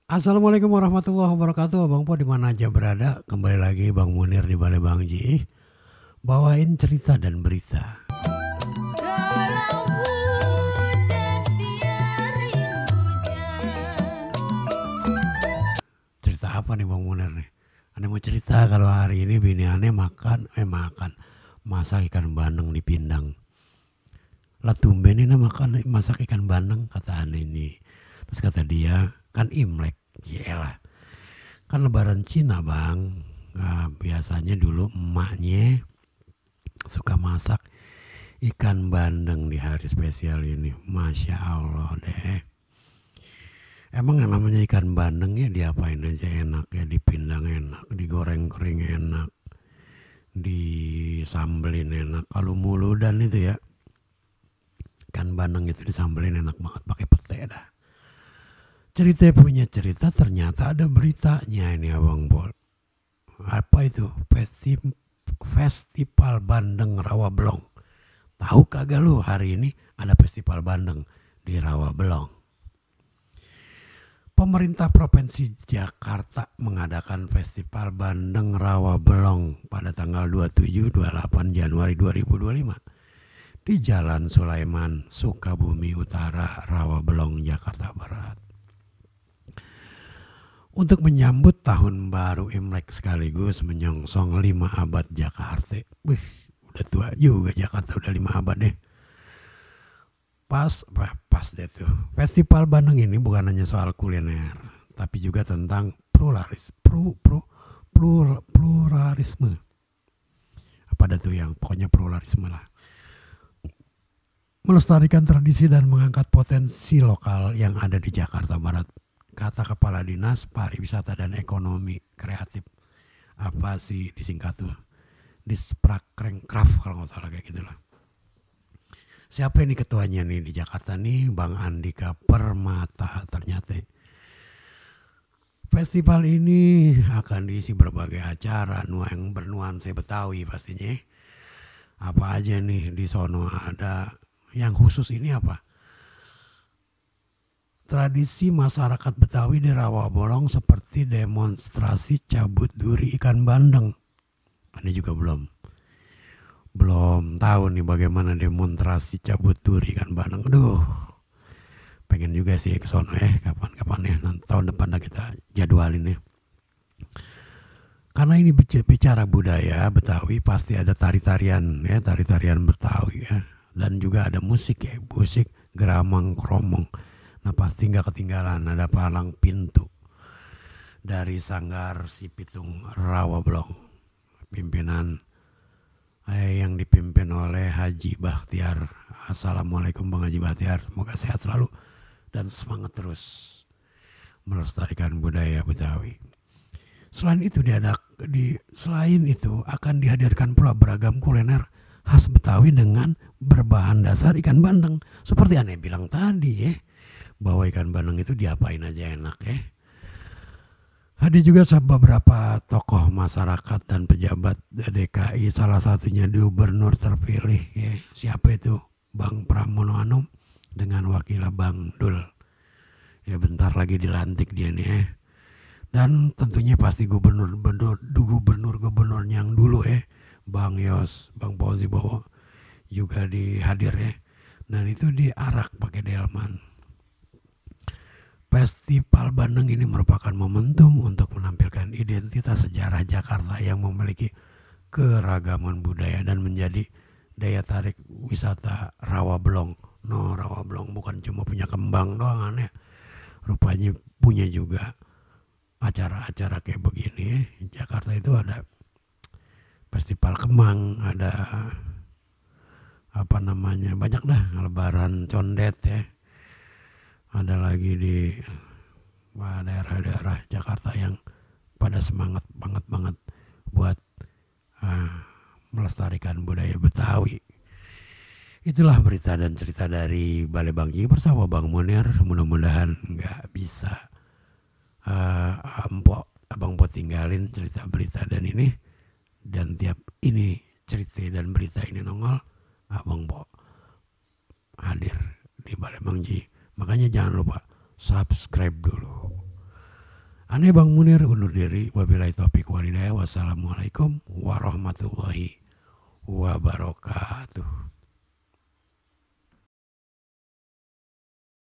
Assalamualaikum warahmatullahi wabarakatuh. Abang Po di mana aja berada, kembali lagi Bang Munir di Balai Bang Ji, bawain cerita dan berita. Kalau hujan biarin hujan. Cerita apa nih Bang Munir nih? Ane mau cerita kalau hari ini bini ane makan masak ikan bandeng di pindang. Lah tumben ini makan masak ikan bandeng kata ane ini. Terus kata dia kan Imlek, yelah. Kan lebaran Cina bang. Nah, biasanya dulu emaknya suka masak ikan bandeng di hari spesial ini. Masya Allah deh. Emang yang namanya ikan bandeng ya diapain aja enak ya, dipindang enak, digoreng kering enak, disambelin enak. Kalau muludan itu ya, ikan bandeng itu disambelin enak banget pakai pete dah. Cerita punya cerita, ternyata ada beritanya ini Abang Pol. Apa itu? Festival Bandeng Rawabelong. Tahu kagak lu hari ini ada festival bandeng di Rawabelong? Pemerintah Provinsi Jakarta mengadakan Festival Bandeng Rawabelong pada tanggal 27-28 Januari 2025 di Jalan Sulaiman, Sukabumi Utara, Rawabelong, Jakarta Barat. Untuk menyambut tahun baru Imlek sekaligus menyongsong 5 abad Jakarta. Wih, udah tua juga Jakarta, udah 5 abad deh. Pas deh tuh. Festival Bandeng ini bukan hanya soal kuliner, tapi juga tentang pluralisme. Apa ada tuh yang pokoknya pluralisme lah. Melestarikan tradisi dan mengangkat potensi lokal yang ada di Jakarta Barat. Kata Kepala Dinas Pariwisata dan Ekonomi Kreatif. Apa sih disingkat tuh? Disprakrengkraf kalau nggak salah kayak gitu lah. Siapa ini ketuanya nih di Jakarta nih? Bang Andika Permata ternyata. Festival ini akan diisi berbagai acara yang bernuansa Betawi pastinya. Apa aja nih di sono ada yang khusus ini apa? Tradisi masyarakat Betawi di Rawabelong seperti demonstrasi cabut duri ikan bandeng. Ini juga belum tahu nih bagaimana demonstrasi cabut duri ikan bandeng. Aduh, pengen juga sih ke sono ya, kapan-kapan ya, nanti tahun depan dah kita jadwalin ya. Karena ini bicara budaya Betawi, pasti ada tari-tarian ya, tari-tarian Betawi ya. Dan juga ada musik ya, musik geramang kromong. Nah pasti nggak ketinggalan ada palang pintu dari Sanggar Si Pitung Rawabelong, pimpinan yang dipimpin oleh Haji Bahtiar. Assalamualaikum Bang Haji Bahtiar, semoga sehat selalu dan semangat terus melestarikan budaya Betawi. Selain itu akan dihadirkan pula beragam kuliner khas Betawi dengan berbahan dasar ikan bandeng. Seperti aneh bilang tadi ya, bahwa ikan bandeng itu diapain aja enak ya. Ada juga beberapa tokoh masyarakat dan pejabat DKI, salah satunya gubernur terpilih ya. Siapa itu? Bang Pramono Anung dengan wakil Bang Dul. Ya bentar lagi dilantik dia nih ya. Dan tentunya pasti gubernur yang dulu ya, Bang Yos, Bang Fauzi Bowo juga dihadir ya. Dan itu diarak pakai delman. Festival Bandeng ini merupakan momentum untuk menampilkan identitas sejarah Jakarta yang memiliki keragaman budaya dan menjadi daya tarik wisata Rawabelong. No, Rawabelong bukan cuma punya kembang doang aneh. Rupanya punya juga acara-acara kayak begini. Jakarta itu ada festival kembang, ada apa namanya, banyak dah, lebaran condet ya. Ada lagi di daerah-daerah Jakarta yang pada semangat banget buat melestarikan budaya Betawi. Itulah berita dan cerita dari Balai Bang Ji bersama Bang Munir. Mudah-mudahan nggak bisa Abang Po tinggalin cerita berita dan ini. Dan tiap ini cerita dan berita ini nongol, Abang Po hadir di Balai Bang Ji. Makanya jangan lupa subscribe dulu, Aneh Bang Munir undur diri. Wabillahi taufiq walhidayah. Wassalamualaikum warahmatullahi wabarakatuh.